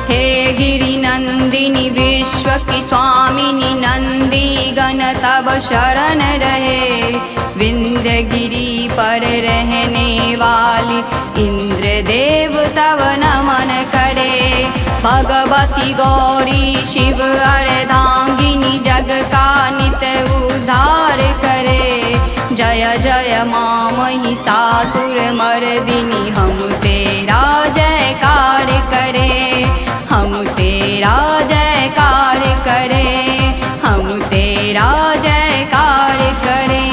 हे गिरि नंदिनी विश्व की स्वामिनी नंदी गण तब शरण रहे। विंध्य गिरि पर रहने वाली इंद्र देव तब नमन करे। भगवती गौरी शिव अर्धांगिनी जग का नित उद्धार करे। जय जय मां महिषासुर मर्दिनी हम तेरा जयकार करे। हम तेरा जयकार करें, हम तेरा जयकार करें।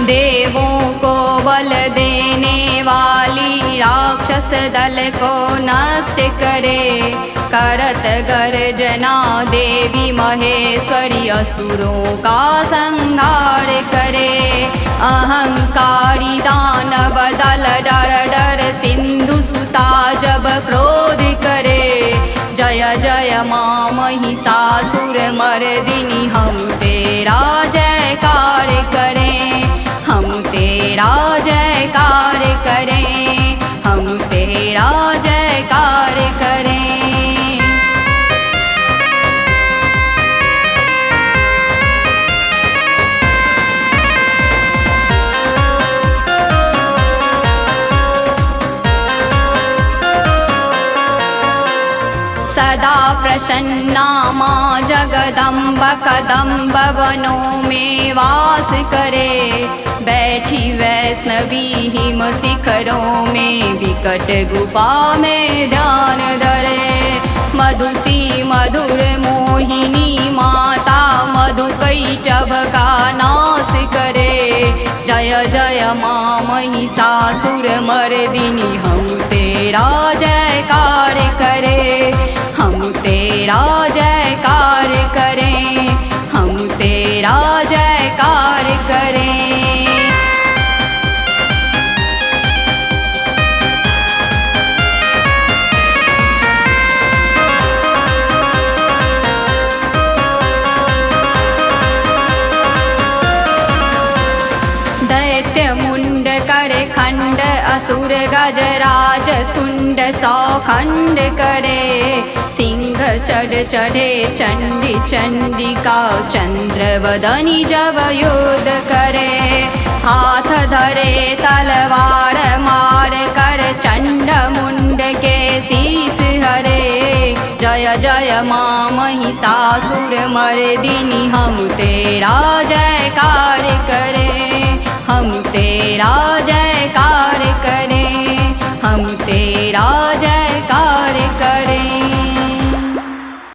देवों को बल देने वाली राक्षस दल को नष्ट करे। करत गर्जना देवी महेश्वरी असुरों का संहार करे। अहंकारी दानव दल डर डर सिंधु सुता जब क्रोध करे। जय जय मां महिषासुर मर्दिनी हम तेरा जयकार करें। हम तेरा जयकार करें, हम तेरा जयकार करें। सदा प्रसन्ना मां जगदम्ब कदम्ब वनों में वास करे। बैठी वैष्णवी हिम शिखरों में विकट गुफा में ध्यान धरे। मधुसी मधुर मोहिनी माता मधुकैटभ का नाश करे। जय जय मां महिषासुर मर्दिनी हम तेरा जयकार करे। हम तेरा जयकार करें, हम तेरा जयकार करें। दैत्य मुंड करे खंड असुर गजराज सुंड सौ खंड करे। सिंह चढ़ चढ़े चंडी चंडिका चंद्रवदनी जब युद्ध करे। हाथ धरे तलवार मार कर चंड मुंड के शीस हरे। जय जय मां महिषासुर मर्दिनी हम तेरा जयकार करें। हम तेरा जयकार करें, हम तेरा जयकार करें।